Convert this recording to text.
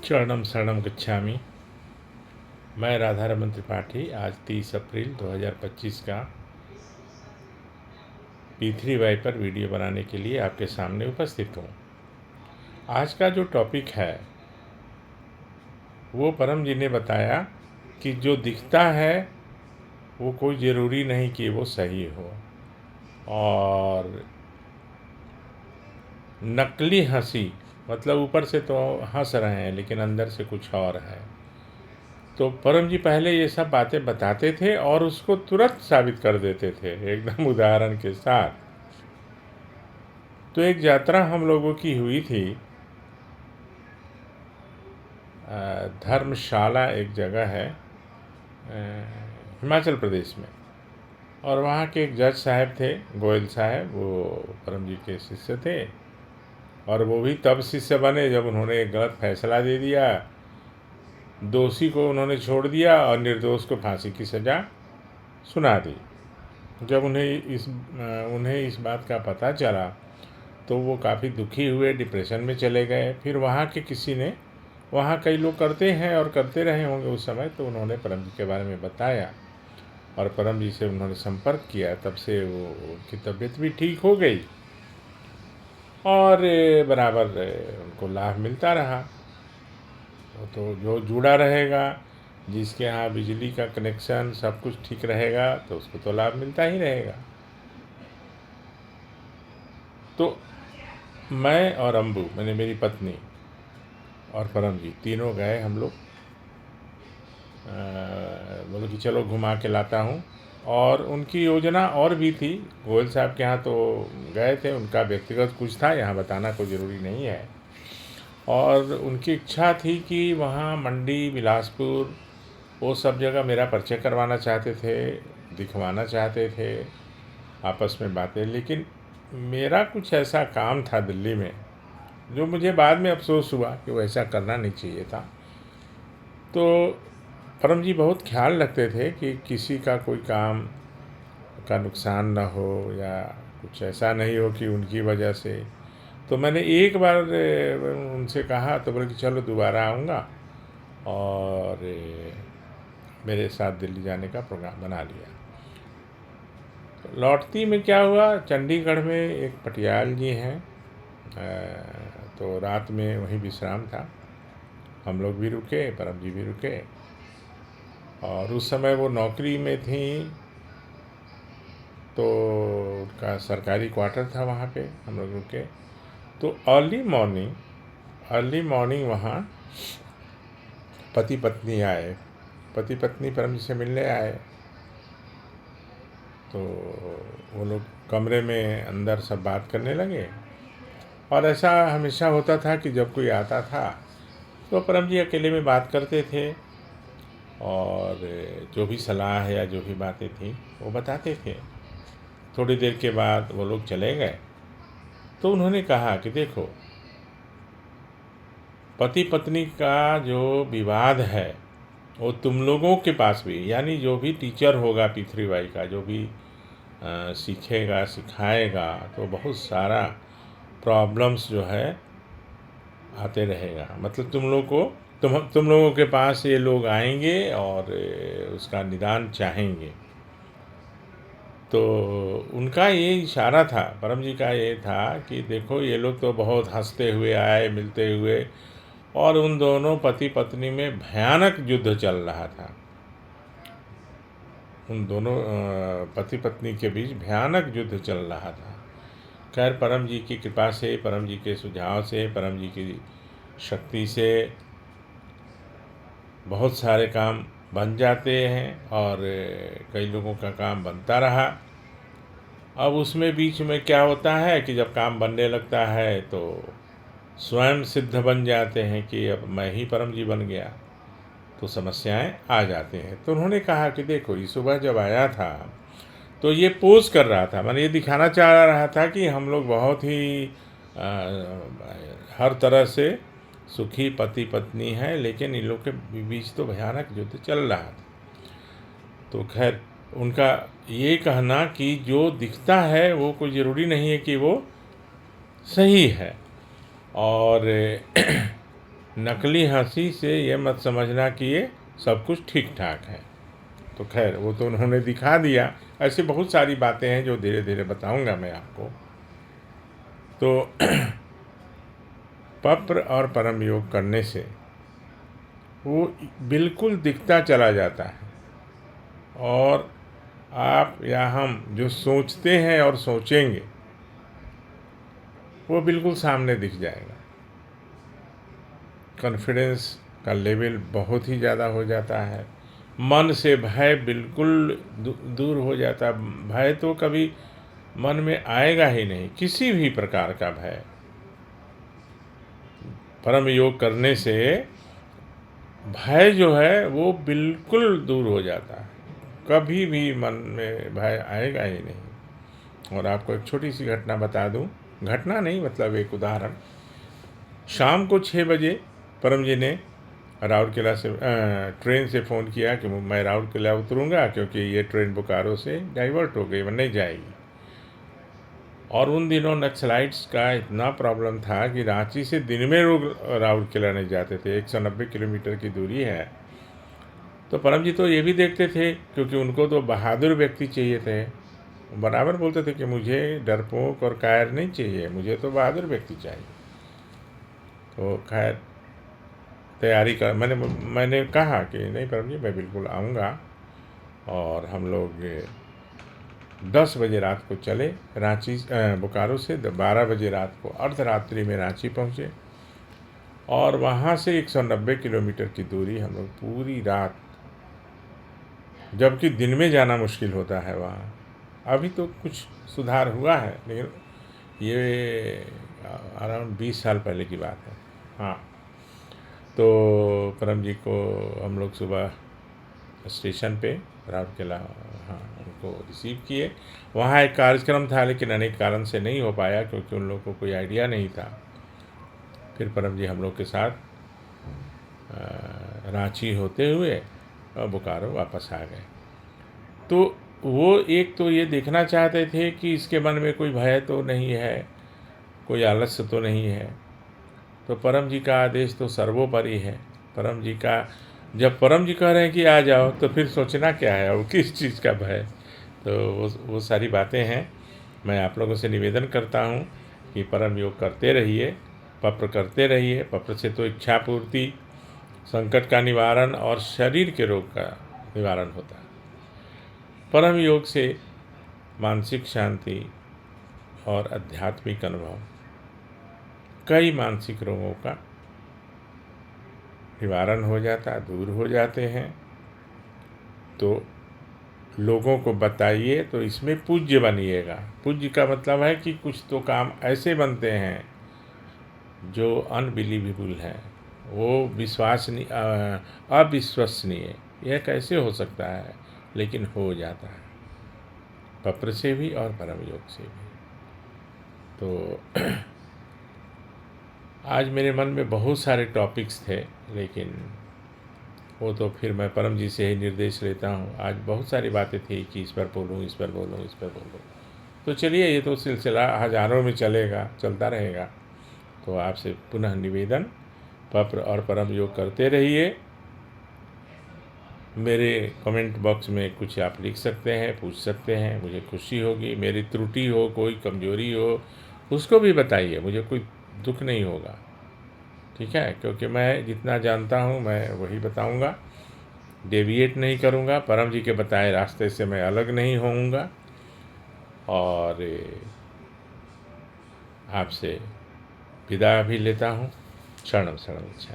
चरणम शरणम गच्छामि। मैं राधारमण त्रिपाठी आज 30 अप्रैल 2025 का P3Y पर वीडियो बनाने के लिए आपके सामने उपस्थित हूँ। आज का जो टॉपिक है वो परम जी ने बताया कि जो दिखता है वो कोई ज़रूरी नहीं कि वो सही हो, और नकली हंसी मतलब ऊपर से तो हंस रहे हैं लेकिन अंदर से कुछ और है। तो परम जी पहले ये सब बातें बताते थे और उसको तुरंत साबित कर देते थे एकदम उदाहरण के साथ। तो एक यात्रा हम लोगों की हुई थी, धर्मशाला एक जगह है हिमाचल प्रदेश में, और वहाँ के एक जज साहब थे, गोयल साहब, वो परम जी के शिष्य थे। और वो भी तब शिष्य बने जब उन्होंने एक गलत फैसला दे दिया, दोषी को उन्होंने छोड़ दिया और निर्दोष को फांसी की सज़ा सुना दी। जब उन्हें इस बात का पता चला तो वो काफ़ी दुखी हुए, डिप्रेशन में चले गए। फिर वहाँ के किसी ने, वहाँ कई लोग करते हैं और करते रहे होंगे उस समय, तो उन्होंने परम जी के बारे में बताया और परम जी से उन्होंने संपर्क किया। तब से वो उनकी तबीयत भी ठीक हो गई और बराबर उनको लाभ मिलता रहा। तो जो जुड़ा रहेगा, जिसके यहाँ बिजली का कनेक्शन सब कुछ ठीक रहेगा, तो उसको तो लाभ मिलता ही रहेगा। तो मैं और अम्बू, मैंने मेरी पत्नी और परम जी तीनों गए। हम लोग बोले कि चलो घुमा के लाता हूँ। और उनकी योजना और भी थी, गोयल साहब के यहाँ तो गए थे, उनका व्यक्तिगत कुछ था, यहाँ बताना कोई ज़रूरी नहीं है। और उनकी इच्छा थी कि वहाँ मंडी, बिलासपुर, वो सब जगह मेरा परिचय करवाना चाहते थे, दिखवाना चाहते थे, आपस में बातें। लेकिन मेरा कुछ ऐसा काम था दिल्ली में जो मुझे बाद में अफसोस हुआ कि वो ऐसा करना नहीं चाहिए था। तो परम जी बहुत ख्याल रखते थे कि किसी का कोई काम का नुकसान न हो या कुछ ऐसा नहीं हो कि उनकी वजह से। तो मैंने एक बार उनसे कहा तो बोले कि चलो दोबारा आऊँगा, और मेरे साथ दिल्ली जाने का प्रोग्राम बना लिया। तो लौटती में क्या हुआ, चंडीगढ़ में एक पटियाल जी हैं, तो रात में वहीं विश्राम था। हम लोग भी रुके, परम जी भी रुके, और उस समय वो नौकरी में थी तो उनका सरकारी क्वार्टर था, वहाँ पे हम लोग रुके। तो अर्ली मॉर्निंग वहाँ पति पत्नी आए, पति पत्नी परम जी से मिलने आए। तो वो लोग कमरे में अंदर सब बात करने लगे। और ऐसा हमेशा होता था कि जब कोई आता था तो परम जी अकेले में बात करते थे, और जो भी सलाह या जो भी बातें थी वो बताते थे। थोड़ी देर के बाद वो लोग चले गए। तो उन्होंने कहा कि देखो, पति पत्नी का जो विवाद है वो तुम लोगों के पास भी, यानी जो भी टीचर होगा P3Y का, जो भी सीखेगा सिखाएगा, तो बहुत सारा प्रॉब्लम्स जो है आते रहेगा। मतलब तुम लोगों के पास ये लोग आएंगे और उसका निदान चाहेंगे। तो उनका ये इशारा था, परम जी का ये था कि देखो, ये लोग तो बहुत हंसते हुए आए, मिलते हुए, और उन दोनों पति पत्नी में भयानक युद्ध चल रहा था। उन दोनों पति पत्नी के बीच भयानक युद्ध चल रहा था। खैर, परम जी की कृपा से, परम जी के सुझाव से, परम जी की शक्ति से बहुत सारे काम बन जाते हैं, और कई लोगों का काम बनता रहा। अब उसमें बीच में क्या होता है कि जब काम बनने लगता है तो स्वयं सिद्ध बन जाते हैं कि अब मैं ही परम जी बन गया, तो समस्याएं आ जाते हैं। तो उन्होंने कहा कि देखो, ये सुबह जब आया था तो ये पोज कर रहा था, मैंने ये दिखाना चाह रहा था कि हम लोग बहुत ही हर तरह से सुखी पति पत्नी हैं, लेकिन इन लोग के बीच तो भयानक युद्ध चल रहा था। तो खैर, उनका ये कहना कि जो दिखता है वो कोई ज़रूरी नहीं है कि वो सही है। और नकली हंसी से ये मत समझना कि ये सब कुछ ठीक ठाक है। तो खैर वो तो उन्होंने दिखा दिया। ऐसी बहुत सारी बातें हैं जो धीरे धीरे बताऊंगा मैं आपको। तो पप्र और परम योग करने से वो बिल्कुल दिखता चला जाता है, और आप या हम जो सोचते हैं और सोचेंगे वो बिल्कुल सामने दिख जाएगा। कॉन्फिडेंस का लेवल बहुत ही ज़्यादा हो जाता है। मन से भय बिल्कुल दूर हो जाता है। भय तो कभी मन में आएगा ही नहीं, किसी भी प्रकार का भय। परम योग करने से भय जो है वो बिल्कुल दूर हो जाता है। कभी भी मन में भय आएगा ही नहीं। और आपको एक छोटी सी घटना बता दूं, घटना नहीं मतलब एक उदाहरण। शाम को 6 बजे परम जी ने राउरकेला से ट्रेन से फ़ोन किया कि मैं राउरकेला उतरूँगा, क्योंकि ये ट्रेन बोकारो से डाइवर्ट हो गई, वो नहीं जाएगी। और उन दिनों नक्सलाइट्स का इतना प्रॉब्लम था कि रांची से दिन में लोग राउरकेला नहीं जाते थे। 190 किलोमीटर की दूरी है। तो परम जी तो ये भी देखते थे, क्योंकि उनको तो बहादुर व्यक्ति चाहिए थे। बराबर बोलते थे कि मुझे डरपोक और कायर नहीं चाहिए, मुझे तो बहादुर व्यक्ति चाहिए। तो खैर तैयारी कर मैंने कहा कि नहीं परम जी मैं बिल्कुल आऊँगा। और हम लोग 10 बजे रात को चले रांची बोकारो से। 12 बजे रात को अर्धरात्रि में रांची पहुँचे, और वहाँ से 190 किलोमीटर की दूरी हम लोग पूरी रात, जबकि दिन में जाना मुश्किल होता है वहाँ। अभी तो कुछ सुधार हुआ है, लेकिन ये अराउंड 20 साल पहले की बात है। हाँ, तो परम जी को हम लोग सुबह स्टेशन पे राउरकेला, हाँ, उनको रिसीव किए। वहाँ एक कार्यक्रम था, लेकिन अनेक कारण से नहीं हो पाया, क्योंकि उन लोगों को कोई आइडिया नहीं था। फिर परम जी हम लोग के साथ रांची होते हुए बोकारो वापस आ गए। तो वो एक तो ये देखना चाहते थे कि इसके मन में कोई भय तो नहीं है, कोई आलस्य तो नहीं है। तो परम जी का आदेश तो सर्वोपरि है। परम जी का, जब परम जी कह रहे हैं कि आ जाओ, तो फिर सोचना क्या है और किस चीज़ का भय। तो वो सारी बातें हैं। मैं आप लोगों से निवेदन करता हूँ कि परम योग करते रहिए, पप्र करते रहिए। पप्र से तो इच्छा पूर्ति, संकट का निवारण और शरीर के रोग का निवारण होता है। परम योग से मानसिक शांति और आध्यात्मिक अनुभव, कई मानसिक रोगों का निवारण हो जाता, दूर हो जाते हैं। तो लोगों को बताइए, तो इसमें पूज्य बनिएगा। पूज्य का मतलब है कि कुछ तो काम ऐसे बनते हैं जो अनबिलीवेबल है, वो अविश्वसनीय। यह कैसे हो सकता है, लेकिन हो जाता है, पप्र से भी और परम योग से भी। तो आज मेरे मन में बहुत सारे टॉपिक्स थे, लेकिन वो तो फिर मैं परम जी से ही निर्देश लेता हूँ। आज बहुत सारी बातें थी कि इस पर बोलूँ, इस पर बोलूँ, इस पर बोलूँ। तो चलिए, ये तो सिलसिला हज़ारों में चलेगा, चलता रहेगा। तो आपसे पुनः निवेदन, पप्र और परम योग करते रहिए। मेरे कमेंट बॉक्स में कुछ आप लिख सकते हैं, पूछ सकते हैं, मुझे खुशी होगी। मेरी त्रुटि हो, कोई कमजोरी हो, उसको भी बताइए, मुझे कोई दुख नहीं होगा। ठीक है, क्योंकि मैं जितना जानता हूँ मैं वही बताऊँगा, डेविएट नहीं करूँगा। परम जी के बताए रास्ते से मैं अलग नहीं होऊंगा। और आपसे विदा भी लेता हूँ। शरणम शरणम। अच्छा।